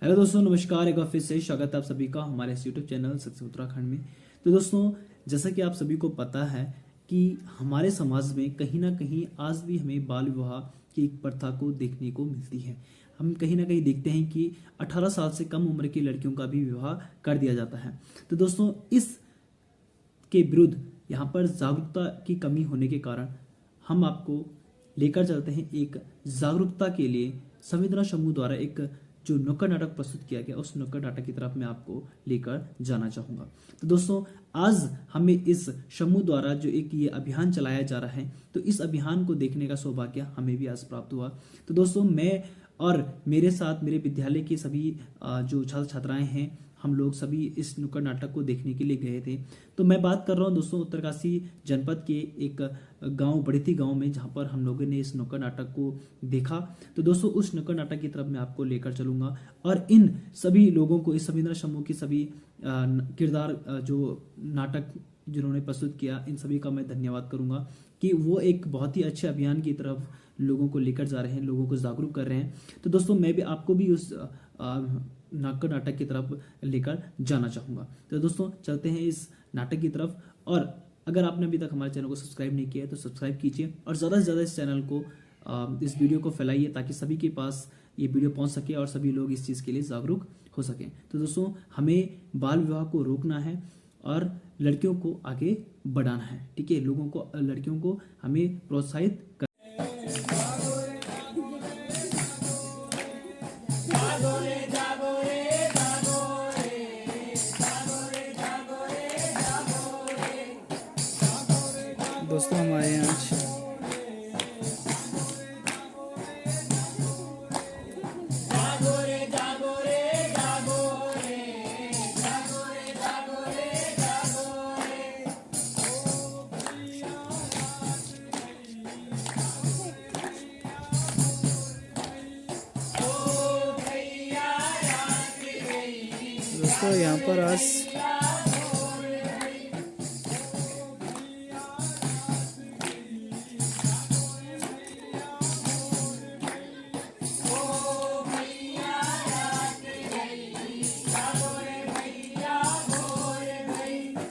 Hello दोस्तों, नमस्कार। एक बार फिर से स्वागत है आप सभी का हमारे यूट्यूब चैनल सक्सेस उत्तराखंड में। तो दोस्तों, जैसा कि आप सभी को पता है कि हमारे समाज में कहीं ना कहीं आज भी हमें बाल विवाह की एक प्रथा को देखने को मिलती है। हम कहीं ना कहीं देखते हैं कि 18 साल से कम उम्र की लड़कियों का भी विवाह कर दिया जाता है। तो दोस्तों, इस के विरुद्ध यहाँ पर जागरूकता की कमी होने के कारण हम आपको लेकर चलते हैं एक जागरूकता के लिए संवेदना समूह द्वारा एक जो नुक्कड़ नाटक प्रस्तुत किया गया, उस नुक्कड़ नाटक की तरफ मैं आपको लेकर जाना चाहूंगा। तो दोस्तों, आज हमें इस समूह द्वारा जो एक ये अभियान चलाया जा रहा है, तो इस अभियान को देखने का सौभाग्य हमें भी आज प्राप्त हुआ। तो दोस्तों, मैं और मेरे साथ मेरे विद्यालय के सभी जो छात्र छात्राएं हैं, हम लोग सभी इस नुक्कड़ नाटक को देखने के लिए गए थे। तो मैं बात कर रहा हूं दोस्तों उत्तरकाशी जनपद के एक गांव बड़ेती गांव में, जहां पर हम लोगों ने इस नुक्कड़ नाटक को देखा। तो दोस्तों, उस नुक्कड़ नाटक की तरफ मैं आपको लेकर चलूंगा और इन सभी लोगों को, इस संवेदना समूह की सभी किरदार जो नाटक जिन्होंने प्रस्तुत किया, इन सभी का मैं धन्यवाद करूंगा कि वो एक बहुत ही अच्छे अभियान की तरफ लोगों को लेकर जा रहे हैं, लोगों को जागरूक कर रहे हैं। तो दोस्तों, मैं भी आपको भी उस नुक्कड़ नाटक की तरफ लेकर जाना चाहूंगा। तो दोस्तों, चलते हैं इस नाटक की तरफ। और अगर आपने अभी तक हमारे चैनल को सब्सक्राइब नहीं किया है तो सब्सक्राइब कीजिए और ज़्यादा से ज़्यादा इस चैनल को, इस वीडियो को फैलाइए ताकि सभी के पास ये वीडियो पहुंच सके और सभी लोग इस चीज़ के लिए जागरूक हो सकें। तो दोस्तों, हमें बाल विवाह को रोकना है और लड़कियों को आगे बढ़ाना है। ठीक है, लोगों को, लड़कियों को हमें प्रोत्साहित कर। दोस्तों, हमारे यहाँ आज दोस्तों यहाँ पर आज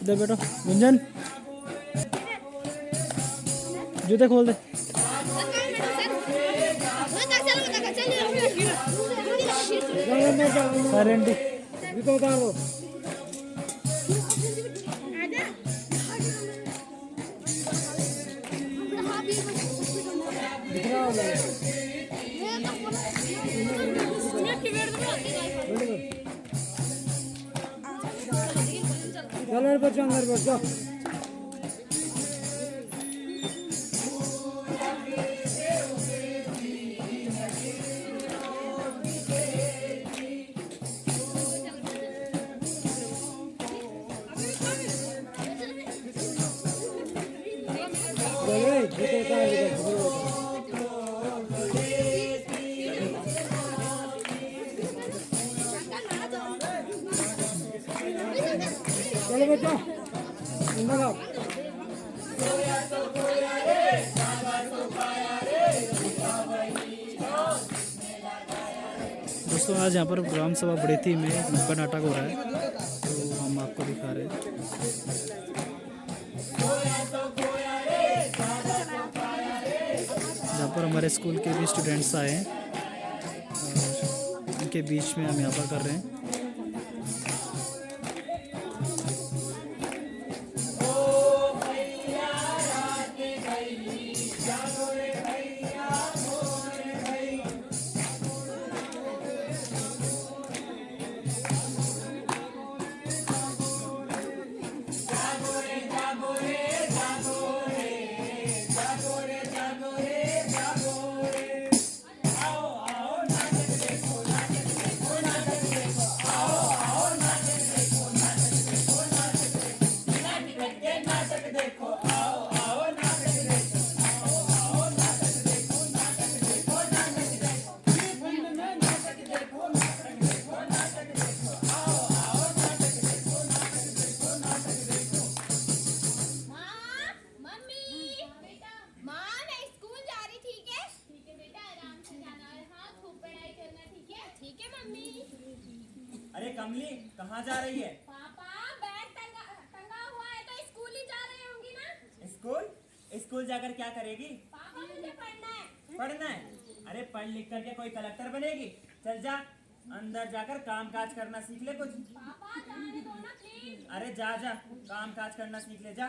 इधर बैठो गुंजन, जूते खोल दे। सारेंटी जूते उतारो। दिख रहा होगा। चलो बच्चों, अंदर बैठ जाओ। चलो बच्चों, अंदर आओ। दोस्तों, आज यहाँ पर ग्राम सभा बड़ेती में नुक्कड़ नाटक हो रहा है, तो हम आपको दिखा रहे हैं। जहाँ पर हमारे स्कूल के भी स्टूडेंट्स आए हैं, उनके बीच में हम यहाँ पर कर रहे हैं। कमली कहाँ जा रही है? पापा बैग टंगा हुआ है तो स्कूल ही जा रही होंगी ना। स्कूल? स्कूल जाकर क्या करेगी? पापा मुझे पढ़ना है। पढ़ना है? अरे पढ़ लिख करके कोई कलेक्टर बनेगी? चल जा, अंदर जाकर काम काज करना सीख ले कुछ। पापा जाने दो ना प्लीज। अरे जा जा, काम काज करना सीख ले, जा।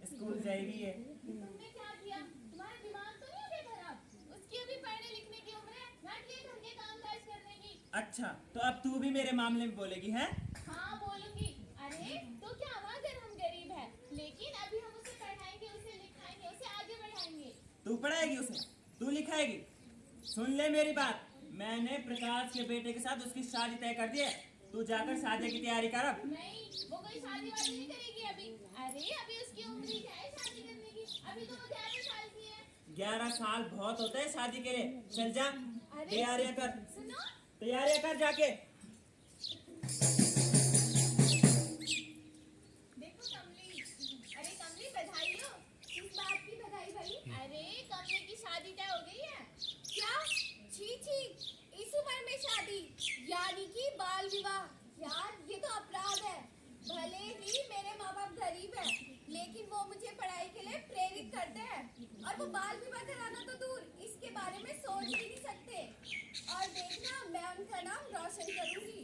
स्कूल जाएगी ये। तुमने क्या किया? तुम्हारा दिमाग तो नहीं है खराब? उसकी अभी पढ़ने लिखने की उम्र है, ना कि घर के काम काज करने की। अच्छा, तो अब तू भी मेरे मामले में बोलेगी है? हाँ बोलूंगी। अरे तो क्या हुआ अगर हम गरीब हैं, लेकिन अभी हम उसे पढ़ाएंगे, उसे लिखाएंगे, उसे आगे बढ़ाएंगे। तू पढ़ाएगी उसे, तू लिखाएगी? सुन ले मेरी बात, मैंने प्रकाश के बेटे के साथ उसकी शादी तय कर दी है। तू जाकर शादी की तैयारी कर अब। नहीं, वो कोई शादी वादी नहीं करेगी अभी। अरे अभी उसकी उम्र ही क्या है शादी करने की? अभी तो वो 11 साल की है। 11 साल बहुत होते हैं शादी के लिए। चल जा, अरे तैयारियां कर, सुनो, तैयारियां कर जाके। देखो कमली। अरे कमली बधाई हो। किस बात की बधाई भाई? अरे कमली की शादी तय हो गई है। क्या? छी छी, इस उम्र में शादी, यानी कि बाल विवाह। यार ये तो अपराध है। भले ही मेरे माँ बाप गरीब हैं, लेकिन वो मुझे पढ़ाई के लिए प्रेरित करते हैं, और वो बाल विवाह कराना तो दूर, इसके बारे में सोच भी नहीं सकते। और देखना, मैं उनका नाम रोशन करूंगी।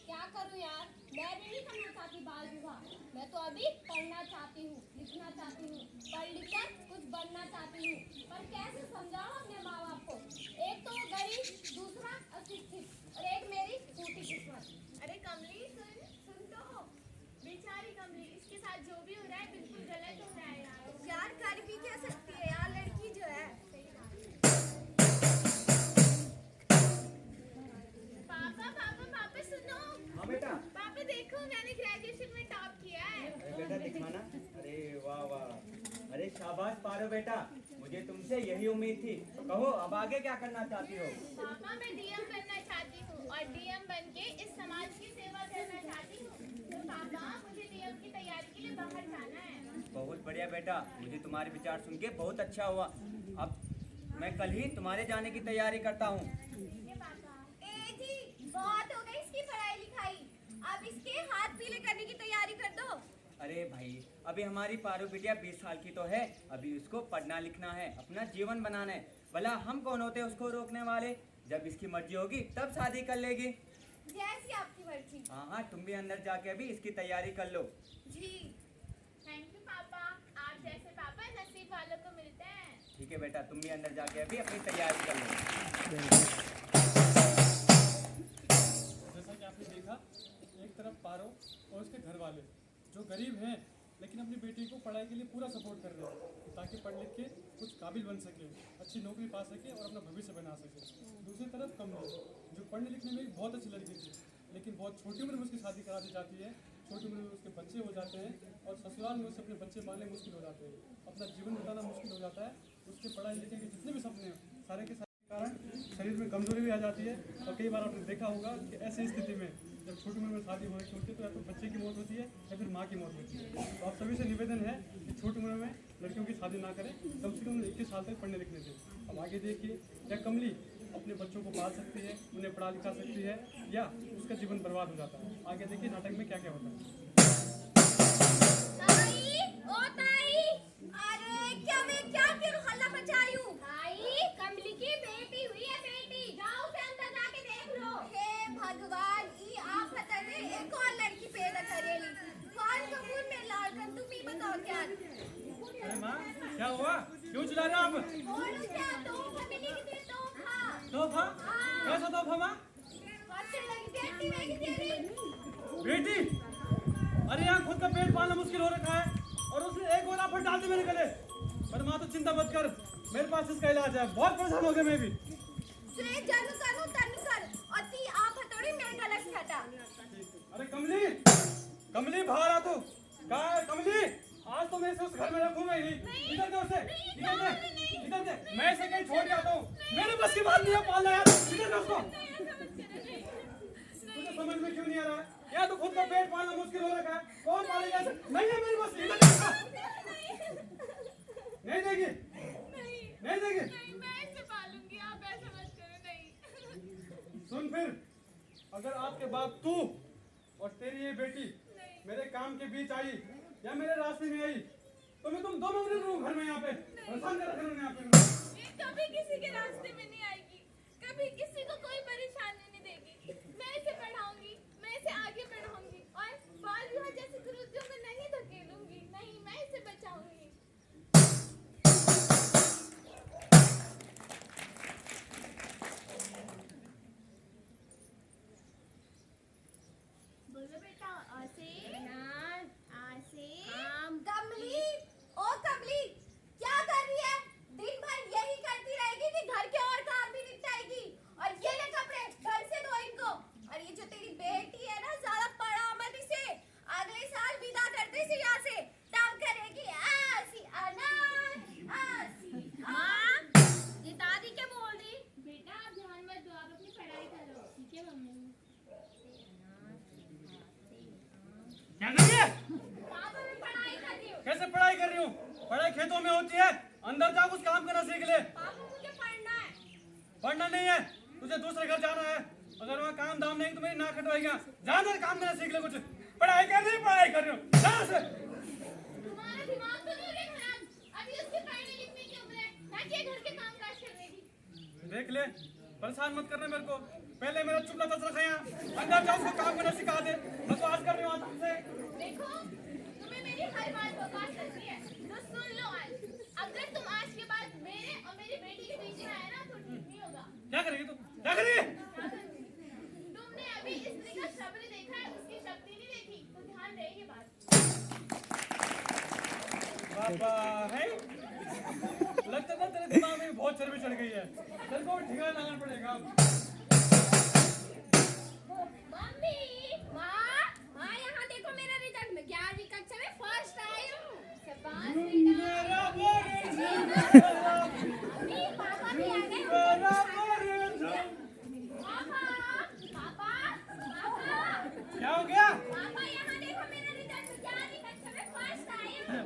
क्या करूं यार, मैं भी नहीं करना चाहती बाल विवाह। मैं तो अभी पढ़ना चाहती हूँ, लिखना चाहती हूँ, पढ़ लिख कर कुछ बनना चाहती हूँ। पर कैसे समझाऊं अपने माँ बाप को? एक तो वो गरीब, दूसरा अशिक्षित, और एक मेरी फूटी किस्मत। अरे कमली सुन तो हो। बेचारी कमली, इसके साथ जो भी हो रहा है बिल्कुल गलत हो रहा है यार। यार कर भी क्या सकती है यार लड़की जो है। पापा पापा पापा सुनो। हाँ बेटा। पापा देखो, मैंने ग्रेजुएशन में टॉप किया है। अरे बेटा दिखवाना। अरे वाह वाह, अरे शाबाश पारो बेटा, मुझे तुमसे यही उम्मीद थी। तो कहो अब आगे क्या करना चाहती हो? पापा मैं डीएम बनना चाहती हूँ, और डीएम बन के इस समाज की सेवा करना चाहती हूँ। तो पापा मुझे डीएम की तैयारी के लिए बाहर जाना है। बहुत बढ़िया बेटा, मुझे तुम्हारे विचार सुन के बहुत अच्छा हुआ। अब मैं कल ही तुम्हारे जाने की तैयारी करता हूँ। ठीक है पापा। ए जी, बहुत हो गई इसकी पढ़ाई लिखाई, अब इसके हाथ पीले करने की तैयारी कर दो। अरे भाई, अभी हमारी पारू बिटिया 20 साल की तो है, अभी उसको पढ़ना लिखना है, अपना जीवन बनाना है। भला हम कौन होते उसको रोकने वाले? जब इसकी मर्जी होगी तब शादी कर लेगी। जैसी आपकी मर्जी। हाँ हाँ, तुम भी अंदर जाके अभी इसकी तैयारी कर लो। जी थैंक यू पापा, आप जैसे पापा नसीब वालों को मिलते हैं। ठीक है बेटा, तुम भी अंदर जाके अभी अपनी तैयारी कर लो। जैसा कि आपने देखा, एक तरफ पारो और उसके घर वाले जो गरीब हैं, लेकिन अपनी बेटी को पढ़ाई के लिए पूरा सपोर्ट कर रहे हैं ताकि पढ़ लिख के कुछ काबिल बन सके, अच्छी नौकरी पा सके और अपना भविष्य बना सके। दूसरी तरफ कमली जो पढ़ने लिखने में एक बहुत अच्छी लड़की थी, लेकिन बहुत छोटी उम्र में उसकी शादी करा दी जाती है। छोटी उम्र में उसके बच्चे हो जाते हैं और ससुराल में उससे अपने बच्चे पालने मुश्किल हो जाते हैं, अपना जीवन बिताना मुश्किल हो जाता है। उसके पढ़ाई लिखे के जितने भी सपने हैं सारे के सारे कारण शरीर में कमजोरी भी आ जाती है। और कई बार आपने देखा होगा कि ऐसी स्थिति में जब छोटी उम्र में शादी हो रही होती है तो या तो बच्चे की मौत होती है या फिर माँ की मौत होती है। तो आप सभी से निवेदन है कि छोटी उम्र में लड़कियों की शादी ना करें, कम से कम 21 साल तक पढ़ने लिखने दें। अब आगे देखिए, क्या कमली अपने बच्चों को पाल सकती है, उन्हें पढ़ा लिखा सकती है, या उसका जीवन बर्बाद हो जाता है। आगे देखिए नाटक में क्या क्या होता है। ताई, ओ ताई, अरे क्या मैं क्या करूं, हल्ला मचाई हूं। ताई, कमली की बेटी हुई है, बेटी, जाओ उसे अंदर जाके देख लो। हे भगवान, ई आफत ने एक और लड़की पैदा करेली। कौन कपूर में लाड़कन, तुम ही बताओ क्या? अरे माँ, क्या हुआ? क्यों चिल्ला रहे हो आप? बोलो क्या, तोहफा मिली कि तेरे तोहफा? तोहफा? कैसा तोहफा माँ? बच्चे लगी बेटी मेरी तेरी। बेटी? अरे यहाँ खुद का पेट पालना मुश्किल हो रखा है और उसने एक और आफत डाल दी मेरे गले। पर माँ तो चिंता मत कर, मेरे पास इसका इलाज है। बहुत परेशान हो गया मैं भी। से जानू करू तनु कर, और ती आफत थोड़ी मैं गलत हटा। अरे कमली, कमली बाहर आ तू। कहाँ है कमली? आज तो मैं इसे उस घर में रखूंगा ही नहीं। इधर दे उसे, इधर दे, इधर दे। मैं इसे कहीं छोड़ के आता हूँ। मेरे बस की बात नहीं है पालना यार। इधर दे उसको। तुझे समझ में क्यों नहीं आ रहा है? या तो खुद का पेट पालना मुश्किल हो रखा है, कौन पालेगा ऐसे? नहीं है मेरी बस। इधर दे उसको। नहीं देगी, नहीं देगी। मैं इसे पालूंगी, आप ऐसा मत करो। नहीं सुन फिर, अगर आज के बाद तू और तेरी ये बेटी मेरे काम के बीच आई या मेरे रास्ते में आई तो मैं तुम दोनों मिनट रहूं घर में यहाँ पे परेशान कर रखूंगा यहाँ पे। ये कभी किसी के रास्ते में नहीं आएगी, कभी किसी को कोई परेशानी नहीं देगी। मैं इसे पढ़ाऊंगी, मैं इसे आगे बढ़ाऊंगी और बाल विवाह जैसे कुरीतियों में नहीं धकेलूंगी। नहीं, मैं इसे बचाऊंगी। बोलो बेटा, आसे आसे कमली, ओ कमली, क्या कर रही है? दिन भर यही करती रहेगी कि घर के और काम भी निपटाएगी। और ये ले कपड़े, घर से धो इनको। और ये जो तेरी बेटी है ना, ज्यादा पढ़ा मत इसे। अगले साल विदा कर दे इसे यहाँ से, तब करेगी ऐसी अनाथ ऐसी। माँ, ये दादी क्या बोल रही? बेटा आप ध्यान मत दो, आप अपनी पढ़ाई करो। ठीक है मम्मी। क्या कर रही है? पापा मैं पढ़ाई कर रही हूँ। कैसे पढ़ाई कर रही हूँ? पढ़ाई खेतों में होती है, अंदर जा कुछ काम करना सीख ले। पापा मुझे पढ़ना है। पढ़ना नहीं है, तुझे दूसरे घर जाना है। अगर वहाँ काम दाम नहीं तो मेरी नाक कटवाएगा। जा अंदर काम करना सीख ले कुछ। पढ़ाई कर रही हूँ जा से। तुम्हारा दिमाग तो नहीं हो गया खराब? अभी उसके पढ़ने लिखने की उम्र है, ना कि घर के कामकाज करने की। देख ले, परेशान मत करना मेरे को। पहले मेरा चुपला तस रखा यहाँ, अंदर जाओ उसको काम करना सिखा दे। बकवास कर रही हूँ तुमसे। देखो, तुम्हें मेरी हर बात बकवास लगती है, तो सुन लो आज। अगर तुम आज के बाद मेरे और मेरी बेटी के बीच में आए ना, तो ठीक नहीं होगा। क्या करेगी तू? क्या करेगी? तुमने अभी स्त्री का शब्द देखा है, उसकी शक्ति नहीं देखी, तो ध्यान रहे ये बात। बाबा है, लगता है तेरे दिमाग में बहुत चर्बी चढ़ गई है। तेरे को ठिकाना लगाना पड़ेगा। मम्मी, माँ यहाँ देखो मेरा रिजल्ट। मैं 11वीं कक्षा में फर्स्ट आई हूँ। शाबाश बेटा। मम्मी, पापा भी आ गए। पापा, क्या हो गया? पापा यहाँ देखो मेरा रिजल्ट। 11वीं कक्षा में फर्स्ट आई हूँ।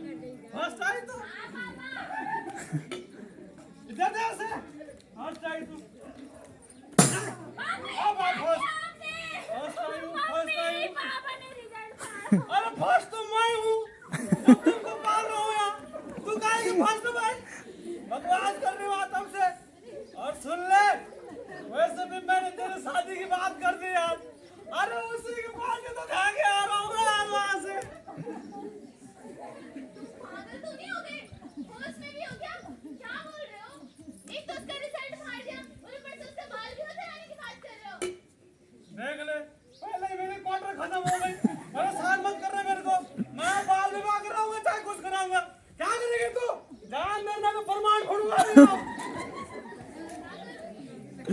फर्स्ट आई तू? हाँ पापा। इधर दे उसे। फर्स्ट आई तू? मम्मी, अब आप क्या फर्स्ट। किया आपने? फर्स्ट आई हूँ, फर्स्ट मम्मी, आई हूँ। पापा ने रिजल्ट पाया। अरे फर्स्ट तो मैं हूँ, जब तुमको पाल रहा हूँ यहाँ। तू कहेगी फर्स्ट भाई? बकवास कर रही हूँ तब से। और सुन ले, वैसे भी मैंने तेरे शादी की बात कर दी यार। अरे उसी के पास के तो खा के आ रहा हूँ यार वहाँ से। पागल तो नहीं हो गए? होश में भी हो क्या? क्या बोल रहे हो? एक तो उसका रिजल्ट बाहर गया और ऊपर से उसका बाल विवाह कराने की बात कर रहे हो। देख ले, पहले ही मेरी क्वार्टर खत्म हो गई। परेशान मत कर रहे मेरे को। मैं बाल विवाह कराऊंगा चाहे कुछ कराऊंगा। क्या करेगी तू? जान मेरे नाम पे प्रमाण छोड़ूंगा।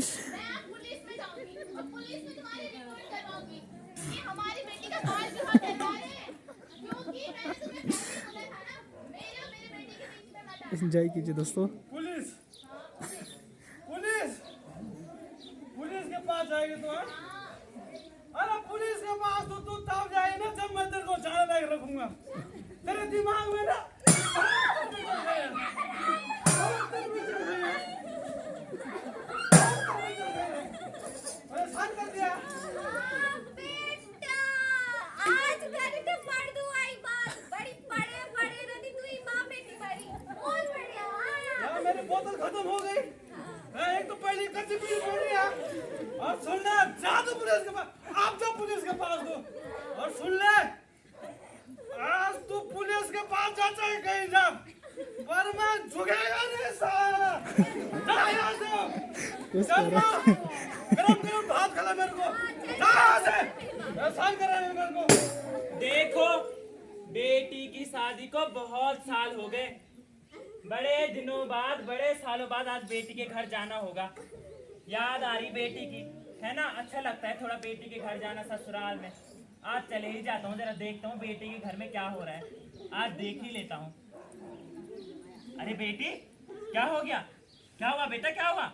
मैं आज पुलिस में जाऊंगी और पुलिस में तुम्हारी रिपोर्ट करवाऊंगी कि हमारी बेटी का बाल विवाह करवा रहे हैं। क्योंकि मैंने तुम्हें पहले ही बोला था ना, मेरे और मेरी बेटी के बीच में मत आना। एंजॉय कीजिए दोस्तों। पुलिस पुलिस पुलिस के पास जाएगी तो? अरे पुलिस के पास तो तू तब जाएगी ना जब मैं तेरे को जाने लायक रखूंगा। तेरे दिमाग में ना परेशान कर दिया। बेटा, आज घर के मर्दू आई बात। बड़ी बड़े बड़े नदी तू ही माँ बेटी बड़ी। बहुत बढ़िया। यार मेरी बोतल खत्म हो गई। मैं एक तो पहली कच्ची पीली पड़ रही है। और सुन ले, जा तो पुलिस के पास। आप जाओ पुलिस के पास दो। और सुन ले, आज तू पुलिस के पास जा चाहे कहीं जा, पर मैं झुकेगा नहीं साला। जा यहाँ से। चल ना, गरम गरम भात खिला मेरे को। जा यहाँ से। परेशान कर रहे हैं मेरे को। देखो, बेटी की शादी को बहुत साल हो गए। बड़े दिनों बाद, बड़े सालों बाद आज बेटी के घर जाना होगा। याद आ रही बेटी की, है ना? अच्छा लगता है थोड़ा बेटी के घर जाना ससुराल में। आज चले ही जाता हूँ, जरा देखता हूँ बेटी के घर में क्या हो रहा है। आज देख ही लेता हूँ। अरे बेटी, क्या हो गया? क्या हुआ बेटा, क्या हुआ?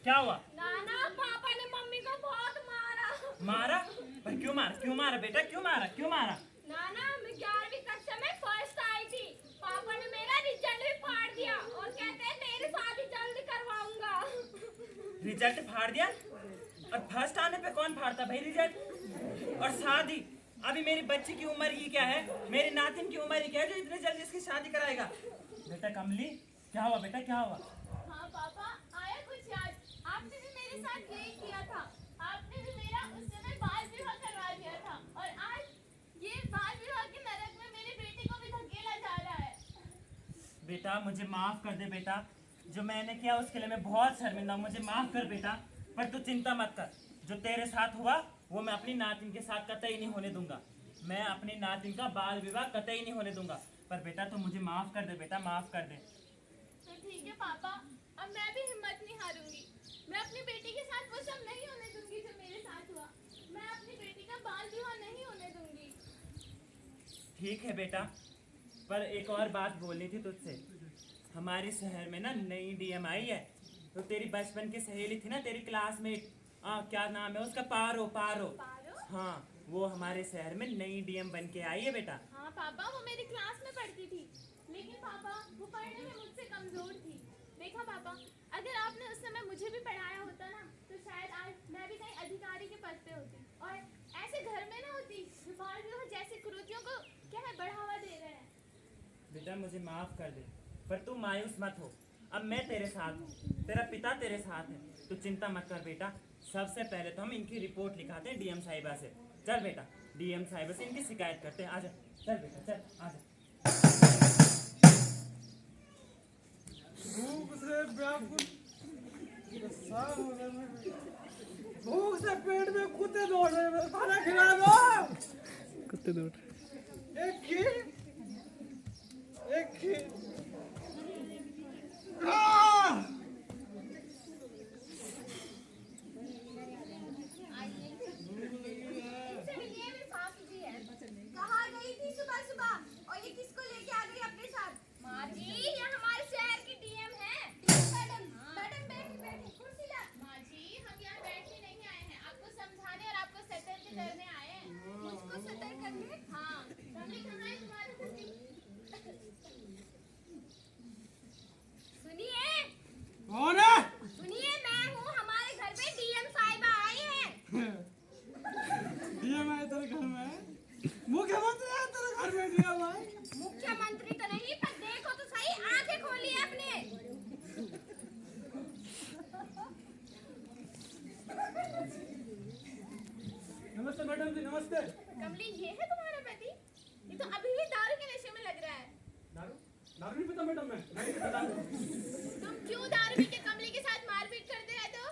क्या हुआ? नाना, पापा ने मम्मी को बहुत मारा। मारा? पर क्यों मारा? क्यों मारा बेटा, क्यों मारा? क्यों मारा? नाना, मैं 11वीं कक्षा में फर्स्ट आई थी। पापा ने मेरा रिजल्ट भी फाड़ दिया और कहते हैं मेरी शादी जल्द करवाऊंगा। रिजल्ट फाड़ दिया? और फर्स्ट आने पे कौन कान फाड़ता भाई रिजल्ट। और शादी, अभी मेरी बच्ची की उम्र ही क्या है, मेरी नातिन की उम्र ही क्या है जो इतने जल्दी इसकी शादी कराएगा। बेटा कमली, क्या हुआ बेटा, क्या हुआ? हाँ पापा, आया कुछ याद। आपने भी मेरे साथ यही किया था। आपने भी मेरा उस समय बाल विवाह करवा दिया था और आज ये बाल विवाह के नरक में मेरी बेटी को भी धकेला जा रहा है। बेटा मुझे माफ कर दे बेटा, जो मैंने किया उसके लिए मैं बहुत शर्मिंदा हूँ, मुझे माफ कर बेटा। पर तू चिंता मत कर, जो तेरे साथ हुआ वो मैं अपनी नातिन के साथ कतई नहीं होने दूंगा। मैं अपनी नातिन का बाल विवाह कतई नहीं होने दूंगा। पर बेटा तू मुझे माफ कर दे बेटा, माफ कर दे। तो ठीक है पापा, अब मैं भी हिम्मत नहीं हारूंगी। मैं अपनी बेटी के साथ वो सब नहीं होने दूंगी जो मेरे साथ हुआ। मैं अपनी बेटी का बाल विवाह नहीं होने दूंगी। ठीक है बेटा, पर एक और बात बोलनी थी तुझसे। हमारे शहर में ना नई डीएम आई है, तो तेरी बचपन की सहेली थी ना, तेरी क्लासमेट, क्या नाम है उसका, पारो पारो। पारो? हाँ, वो हमारे शहर में नई डीएम बन के आई है बेटा। हाँ पापा, वो मेरी क्लास में पढ़ती थी, लेकिन पापा वो पढ़ने में मुझसे कमजोर थी। देखा पापा, अगर आपने उस समय मुझे भी पढ़ाया होता ना, तो शायद आज मैं भी कहीं अधिकारी के पद पे होती और ऐसे घर में ना होती जो बाल विवाह जैसी कुरीतियों को क्या है बढ़ावा दे रहे हैं। बेटा मुझे माफ कर दे, पर तू मायूस मत हो, अब मैं तेरे साथ हूँ, तेरा पिता तेरे साथ है, तू चिंता मत कर बेटा। सबसे पहले तो हम इनकी रिपोर्ट लिखाते हैं डीएम साहिबा से। चल बेटा, डीएम साहिबा से इनकी शिकायत करते हैं, आजा। चल बेटा चल, आजा। भूख से व्याकुल परेशान हो गए मैं। भूख से पेट में कुत्ते दौड़ रहे हैं, खाना खिला दो। कुत्ते दौड़ एक खीर, एक खीर। इनसे मिलिए, मेरी सास जी है। कहाँ गई थी सुबह सुबह और ये किसको लेके आ गई अपने साथ? माँ जी, ये हमारे शहर की डीएम है। मैडम, मैडम बैठिए बैठिए, कुर्सी ला। माँ जी, हम यहाँ बैठने नहीं आए हैं, आपको समझाने और आपको सतर्क करने आए हैं। मुझको सतर्क करने? हाँ। कमली कहाँ है तुम्हारी कुर्सी? सुनिए, कौन है? सुनिए, मैं हूँ, हमारे घर पे डीएम साहिबा आई हैं। डीएम आए तेरे घर में? मुख्यमंत्री आए तेरे घर में? डीएम आए? मुख्यमंत्री तो नहीं, पर देखो तो सही, आंखें खोलिए अपने। नमस्ते मैडम जी, नमस्ते। कमली, ये है तुम्हारा पति? ये तो अभी भी दारू के नशे में लग रहा है। दारू? दारू नहीं पीता मैडम मैं, नहीं पीता दारू। तुम क्यों दारू पी के कमली के साथ मारपीट करते रहते हो?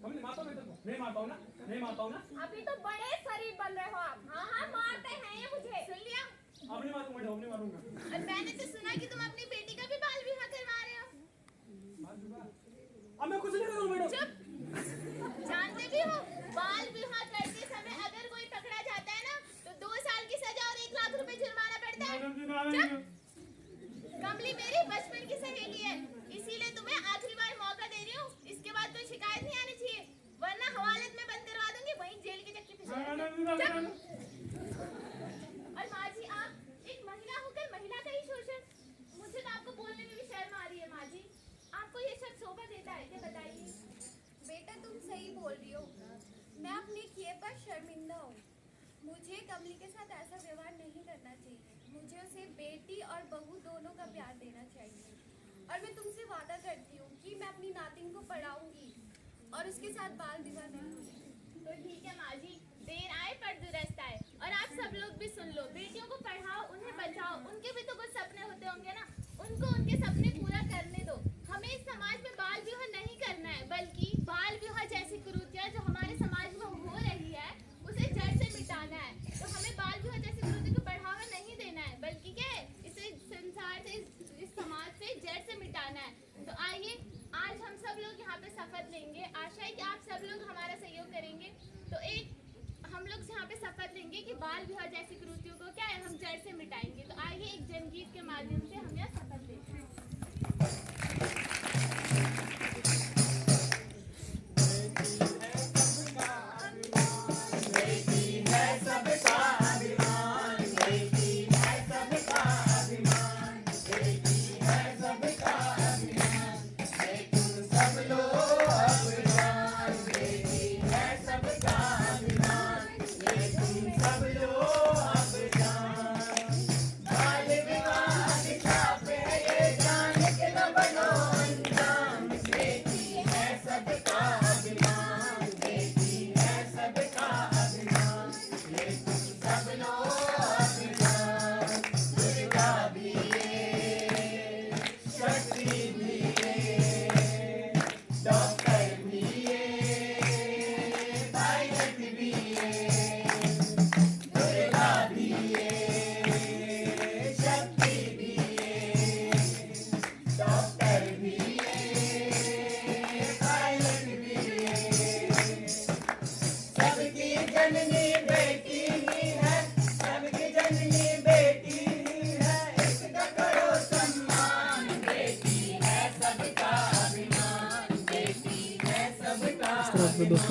कमली मारता हूँ मैं तेरे को? नहीं मारता हूँ ना, नहीं मारता हूँ ना। अभी तो बड़े शरीफ बन रहे हो आप। हाँ हाँ, मारते हैं ये मुझे। सुन लिया? अब नहीं मारूंगा मैडम, अब नहीं मारूंगा। और मैंने तो सुना कि तुम अपनी बेटी का भी बाल विवाह करवा रहे हो। अब मैं कुछ नहीं कर रहा हूँ मैडम। चुप। जानते भी हो, बाल विवाह करते समय अगर कोई पकड़ा जाता है ना, तो 2 साल की सजा और 1 लाख रुपए जुर्माना पड़ता है। मैडम जी मारेंगे। कमली मेरी बचपन की सहेली है, इसीलिए तुम्हें आखिरी बार मौका दे रही हूँ। इसके बाद कोई शिकायत नहीं आनी चाहिए, वरना हवालत में बंद करवा दूंगी, वहीं जेल की चक्की फिसला। और माँ जी, आप एक महिला होकर महिला का ही शोषण, मुझे तो आपको बोलने में भी शर्म आ रही है। माँ जी, आपको ये शब्द शोभा देता है क्या, बताइए? बेटा तुम सही बोल रही हो, मैं अपने किए पर शर्मिंदा हूँ। मुझे कमली के साथ ऐसा व्यवहार नहीं करना चाहिए। मुझे उसे बेटी और बहू दोनों का प्यार देना चाहिए। और मैं तुमसे वादा करती हूँ कि मैं अपनी नातिन को पढ़ाऊंगी और उसके साथ बाल विवाह नहीं होगी। तो ठीक है माँ जी, देर आए पर दुरुस्त आए। और आप सब लोग भी सुन लो, बेटियों को पढ़ाओ, उन्हें बचाओ, उनके भी तो कुछ सपने होते होंगे ना, उनको उनके सपने पूरा करने दो। हमें इस समाज में बाल विवाह नहीं करना है, बल्कि बाल विवाह जैसी कुरीतियां जो हमारे समाज में हो रही है, उसे जड़ से मिटाना है। तो हमें बाल विवाह जैसी कुरीति को बढ़ावा नहीं देना है, बल्कि क्या है, इसे संसार से, इस समाज से जड़ से मिटाना है। तो आइए, आज हम सब लोग यहाँ पे शपथ लेंगे। आशा है कि आप सब लोग हमारा सहयोग करेंगे। तो एक हम लोग यहाँ पे शपथ लेंगे कि बाल विवाह जैसी कुरीतियों को क्या है, हम जड़ से मिटाएंगे। तो आइए एक जनगीत के माध्यम से हम यह शपथ लेते हैं। सब लोग अभिमान, बेटी है सबका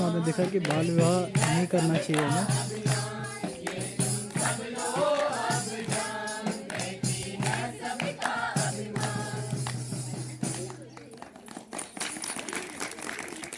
आपने देखा कि बाल विवाह नहीं करना चाहिए हमें।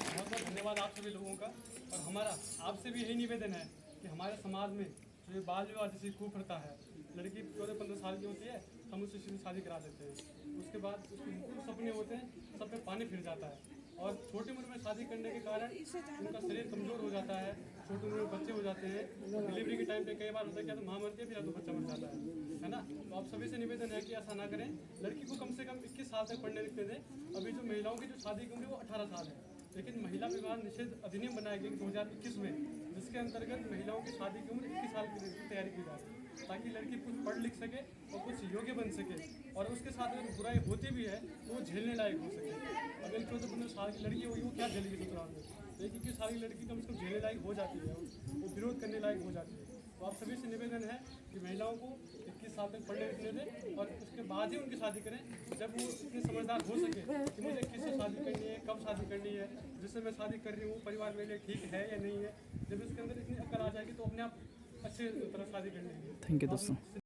बहुत बहुत धन्यवाद आप सभी लोगों का। और हमारा आपसे भी यही निवेदन है कि हमारे समाज में जो ये बाल विवाह जैसी कुप्रथा है, लड़की 14-15 साल की होती है, हम उससे सीधी शादी करा देते हैं। उसके बाद उसके जो सपने होते हैं सब पे पानी फिर जाता है और छोटी उम्र में शादी करने के कारण उनका शरीर कमज़ोर हो जाता है, छोटी उम्र में बच्चे हो जाते हैं। डिलीवरी के टाइम पे कई बार होता है क्या तो माँ मरती है, फिर तो बच्चा मर जाता है ना। तो आप सभी से निवेदन है कि ऐसा ना करें। लड़की को कम से कम 21 साल तक पढ़ने लिखने दें। अभी जो महिलाओं की जो शादी की उम्र है वो 18 साल है, लेकिन महिला विवाह निषेध अधिनियम बनाया गया 2021 में, जिसके अंतर्गत महिलाओं की शादी की उम्र 21 साल की तैयारी की जाए ताकि लड़की कुछ पढ़ लिख सके और कुछ योग्य बन सके और उसके साथ अगर बुराई होती भी है तो वो झेलने लायक हो सके। अगर 14-15 साल की लड़की होगी वो क्या झेलेगी ससुराल में, लेकिन 21 साल की लड़की कम से कम झेलने लायक हो जाती है, वो विरोध करने लायक हो जाती है। तो आप सभी से निवेदन है कि महिलाओं को 21 साल तक पढ़ने लिखने दें और उसके बाद ही उनकी शादी करें जब वो इतनी समझदार हो सके कि मुझे किससे शादी करनी है, कब शादी करनी है, जिससे मैं शादी कर रही हूँ परिवार मेरे लिए ठीक है या नहीं है। जब इसके अंदर इतनी अक्ल आ जाएगी तो अपने आप अच्छी तरह शादी कर लेंगे। थैंक यू दोस्तों।